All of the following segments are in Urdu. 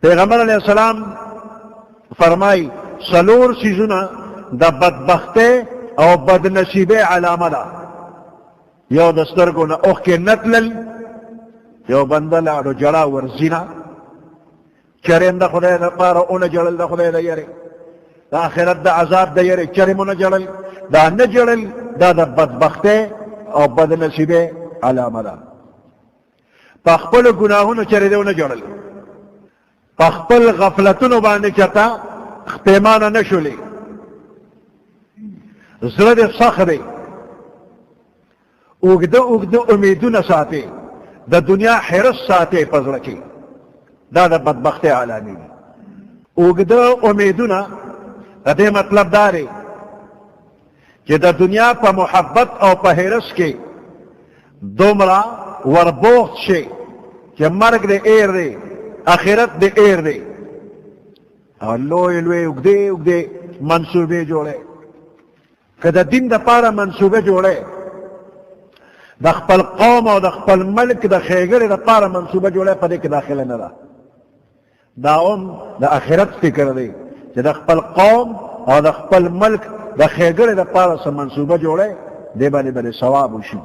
پیغمبر علیہ السلام فرمائی silver سیزونا the بدبختے O بدنصیبے Allama the you دسترگو نا اوخ کے نتلل یو بندل آدو جڑا ورزینا چرم دا خدای دا پارا اونا جڑل دا خدای دا یرے دا آخرت دا عذاب دا یرے چرم اونا جڑل دا نجڑل دا دا بدبختے او بدنصیبے علامہ دا پخپل گناہونو چرے دے اونا جڑل پخپل غفلتونو باندے چتا پیمانہ نشولی زرد صخرے اگدو امیدون ساتے دا دنیا حرس ساتے پزرکی دا دا بدبخت عالمی اگدو امیدون دا دے مطلب دارے کہ دا دنیا پا محبت او پا حرس کے دومرا وربوخت شے کہ مرگ دے ایر دے آخرت دے ایر دے لوئے اگدے منصوبے جوڑے کہ دا دین دا پارا منصوبے جوڑے دا خپل قوم او دا خپل ملک دا خیگر دا پارا منصوبے جوڑے پدے کے داخل ندا دا دا آخرت فکر دے کہ دا خپل قوم او دا خپل ملک دا خیگر دا پارا سا منصوبے جوڑے دے بلے بلے ثواب ہوشی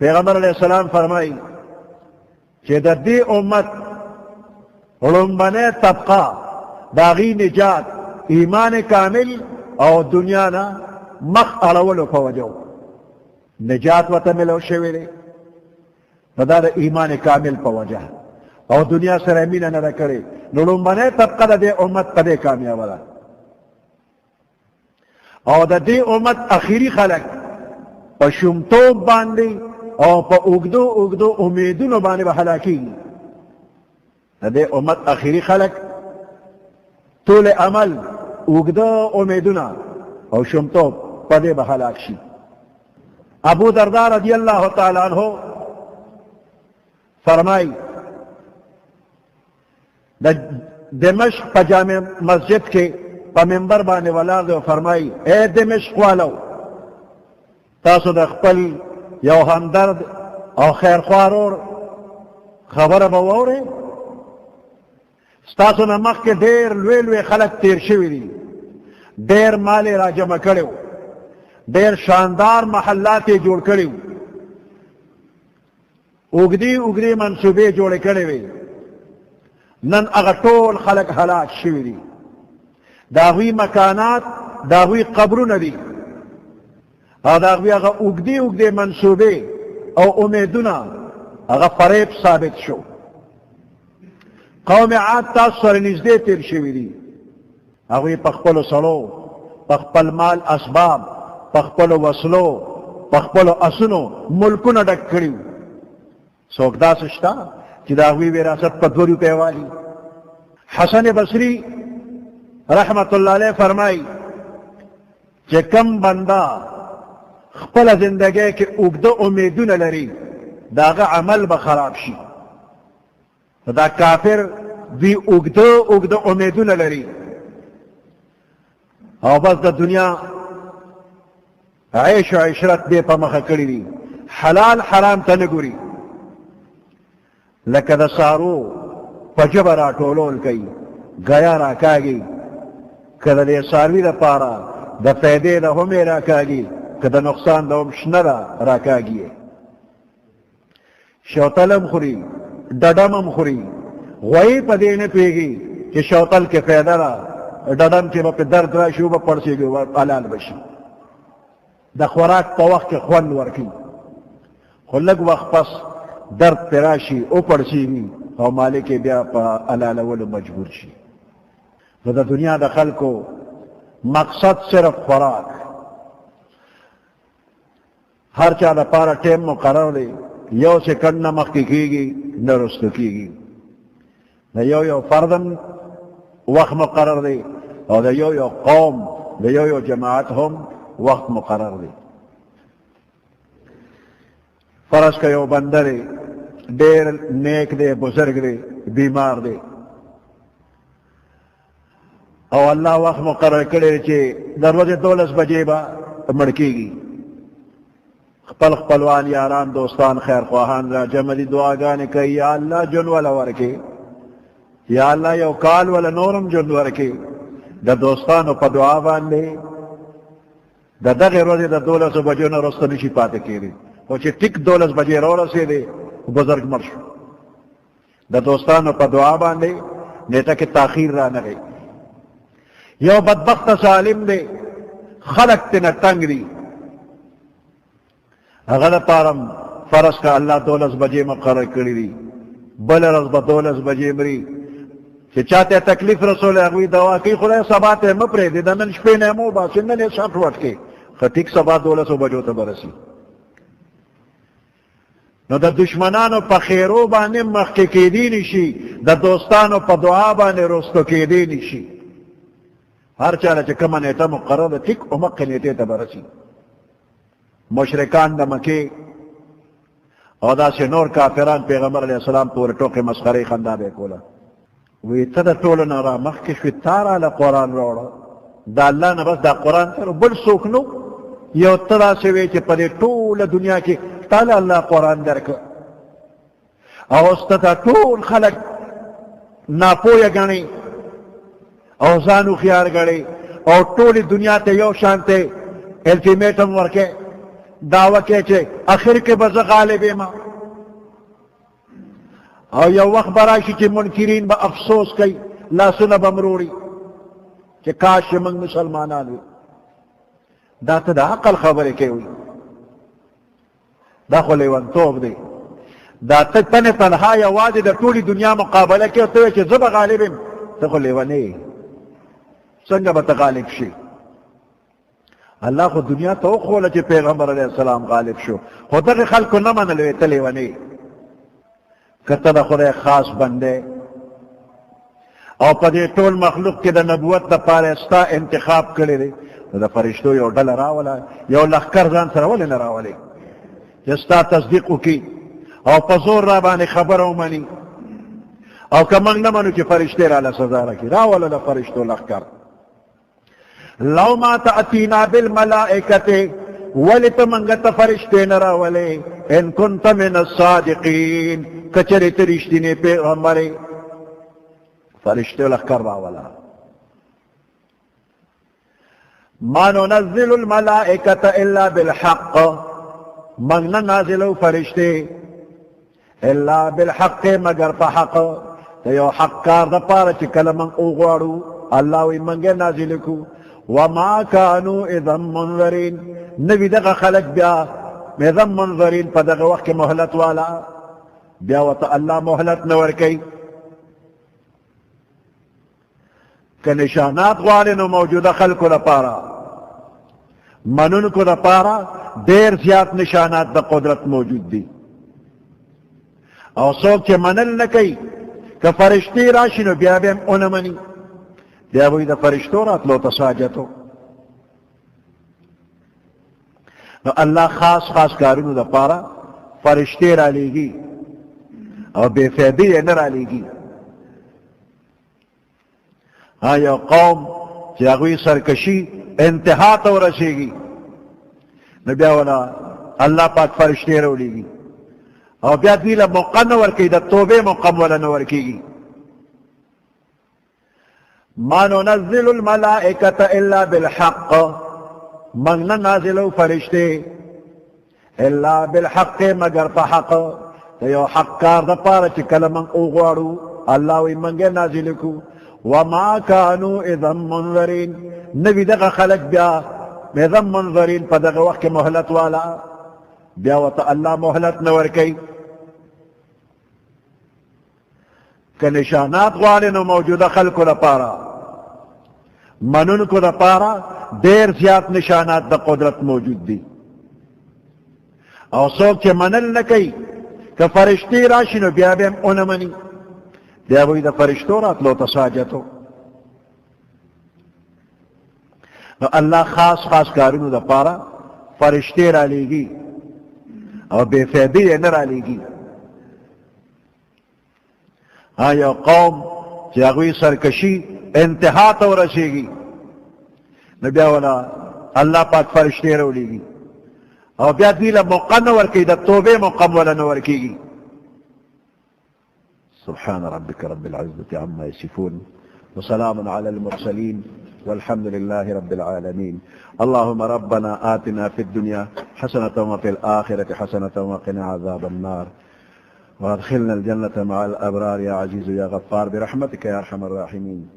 پیغمبر علیہ السلام فرمائی کہ دا دی امت رنبنے طبقہ باغی نجات ایمان کامل او دنیا نا مخ اڑولو فوجو نجات و تملو شویلے دا دا ایمان کامل پوجہ او دنیا سر امین نہ کرے رنبنے طبقہ دا دے امت پدے کامیاب دا او دا دے امت اخیری خلق پا شمتوب باندے او پا اگدو امیدونو باندے بحلاکی دے امت اخیری خلق طول عمل اگدو امیدونا او شمتو پدے بحلاک شی ابو دردار رضی اللہ تعالیٰ عنہ فرمائی دمشق پا جامع مسجد کے پا منبر بانے والا دے فرمائی اے دمشق والو تاسو دا خپل یو ہمدرد او خیر خوارور خبر باورے ستاسو نمخ کے دیر لوے خلق تیر شوی دی دیر مال را جمع کریو دیر شاندار محلات جوڑ کریو اگدی منصوبے جوڑے کریوے نن اغٹول خلق ہلاک شوی دی داغوی مکانات داغوی قبرو ندی داغوی اغا اگدی منصوبے او امیدونا اغا فریب ثابت شو قوم عاد تا سر نزدے تیر شوی دی اگوی پخپلو سلو پخپل مال اسباب پخپلو وصلو پخپلو اسنو ملکو ڈک کریو سوکدا سشتا چی دا اگوی وراثت پا 2 روپے والی حسن بصری رحمت اللہ علیہ فرمائی چی کم بندہ خپل زندگی کے اگدو امیدون لری داغا عمل بخراب شی دا کافر دی اگدو امیدون لری او بس دا دنیا عیش و عشرت دے پا مخا کری دی حلال حرام تا نگوری لکہ دا سارو پا جبرا ٹولول کئی گیا را کاگی کدا دے ساروی دا پارا دا فیدے دا ہمیں را کاگی کدا نقصان دا ہمشنرا را کاگی شوتلم خوری ڈڈم خوری غوئی پا دینے پیگی کہ شوتل کے فیدہ را ڈڈم کے با درد را شوبہ پڑسی گی علال بشی دا خوراک پا وقت کے خون ورکی خلق وقت پس درد پراشی او پڑسی گی او مالک بیا پا علال ولو مجبور شی دا دنیا دا خلقو مقصد صرف خوراک ہر چاہ دا پارا ٹیم مقرر لے یو سیکنڈ نمک کی گی نرستو کی گی دا یو فردن وقت مقرر دے اور دا یو قوم دا یو جماعت ہم وقت مقرر دے فرض کا یو بندر دیر نیک دے بزرگ دے بیمار دے او اللہ وقت مقرر کرے چھے دروازے 2 بجے با مڑکی گی خپل خپلوان یاران دوستان خیر خواہان را جمع دی دعا گانے کئی یا اللہ جن والا ورکے یا اللہ یو کال ولا نورم جند ورکی دا دوستانو پا دعا باندے دا دغی روزی دا 12 بجو نا رستا نشی پاتے کیری او چی ٹک 12 بجے رو رسی دے بزرگ مرشو دا دوستانو پا دعا باندے نیتا کی تاخیر را نگئی یو بدبخت سالم دے خلق تینا تنگ دی اغلا پارم فرض کا اللہ 12 بجے مقرر کری دی بل رض با 12 بجے مری کہ چاہتے تکلیف رسول اگوی دوا کی خدا سبات مپرے دی دنن شپین امو باسی ننے ساٹھ وٹ کے خطیق سبات 12 بجو تا برسی نو دا دشمنانو پا خیرو بانے مخی کی دی نشی دا دوستانو پا دعا بانے رستو کی دی نشی ہر چالا چا کما نیتا مقرر دا تک امق نیتے تا برسی مشرکان دا مکی او دا سے نور کافران پیغمبر علیہ السلام پور ٹوک مسخری خندا بے کولا وی تا دا طول نارا مخکشوی تارا لقرآن روڑا دا اللہ نبس دا قرآن تر بل سوکنو یو تدا سے وی چی پدے طول دنیا کی تالا اللہ قرآن درک او استتا طول خلق ناپویا گنی او زانو خیار گڑی او طول دنیا تے یو شانتے الٹیمیٹم ورکے دعوی کے چھے آخر کے بز غالبی ما او یو وقت براشی چی منکرین با افسوس کئی لا سنب امروڑی کہ کاش منگ مسلمانان ہوئی دا تا دا عقل خبرے کے ہوئی دا خلی ونطوب دے دا تا تن تنہا یا وادی دا طولی دنیا مقابلہ کے ہوتے چھے زب غالبیم تا خلی ونے سنگا با تا غالب شی اللہ خود دنیا تو خولا چی پیغمبر علیہ السلام غالب شو خود در خلق کو نمان لوے تلے ونے کتا دا خود خاص بندے او پا دے طول مخلوق کی دا نبوت دا پارستا انتخاب کرے دے دا فرشتو یو ڈل راولا یو لخکر زان سرولی نراولی جستا تصدیقو کی او پا زور را بانی خبرو منی او کمنگ نمانو کی فرشتے را لسزا رکی راولا دا فرشتو لخکر لو ما تأتینا بالملائکت ولت منگت فرشتے نراولے ان کنت من الصادقین کچری ترشتینے پیغمبرے فرشتے لخکر راولا ما ننزل الملائکت الا بالحق من نازلو فرشتے الا بالحق مگر پا حق تیو حق کار دا پارا چکل من اوغوارو اللہ وی منگے نازلکو وما كانوا اذا منذرين نبی دغا خلق بیا اذا منذرين پا دغا وقت محلت والا بیا وطا اللہ محلت نور کئی کہ نشانات غالنو موجودہ خلق دا پارا منن کو دا پارا دیر زیاد نشانات دا قدرت موجود دی او سوک چے منل نکی کہ فرشتی راشنو بیا بیم اونمنی بیا وی دا فرشتو رات لو تساجتو نو اللہ خاص خاص کارونو دا پارا فرشتے را لیگی او بے فیدی نرا لیگی ہاں یا قوم چاگوی سرکشی انتہا تو رسے گی نو بیا ولا اللہ پاک فرشتے رو لیگی او بیا دیلا موقع نور کی دا توبے موقع ولا نور کی گی ما ننزل الملائکت الا بالحق من نازلو فرشتے الا بالحق مگر پا حق تیو حق کار دا پارا چکل من اوغوارو اللہ وی منگے نازلکو وما كانوا اذا منذرين نبی دغا خلق بیا اذا منذرين پا دغا وقت محلت والا بیا وطا اللہ محلت نور کئی کہ نشانات غالنو موجودہ خلقو دا پارا منن کو دا پارا دیر زیاد نشانات دا قدرت موجود دی او سوک چے منل نکی کہ فرشتی راشنو بیا بیم اونمنی بیا وی دا فرشتو رات لو تساجتو نو اللہ خاص خاص کارونو دا پارا فرشتے را لیگی او بے فیدی نرا لیگی ہاں یا قوم چاگوی سرکشی انتہا تو رسے گی نبیا والا اللہ پاک فرشتے رو لیگی او بیا دیلا موقع نور کی دا توبے موقع والا نور کی گی سبحان ربك رب العزة عما يصفون وسلام على المرسلين والحمد لله رب العالمين. اللهم ربنا آتنا في الدنيا حسنة وفي الآخرة حسنة وقنا عذاب النار وادخلنا الجنة مع الأبرار يا عزيز يا غفار برحمتك يا أرحم الراحمين.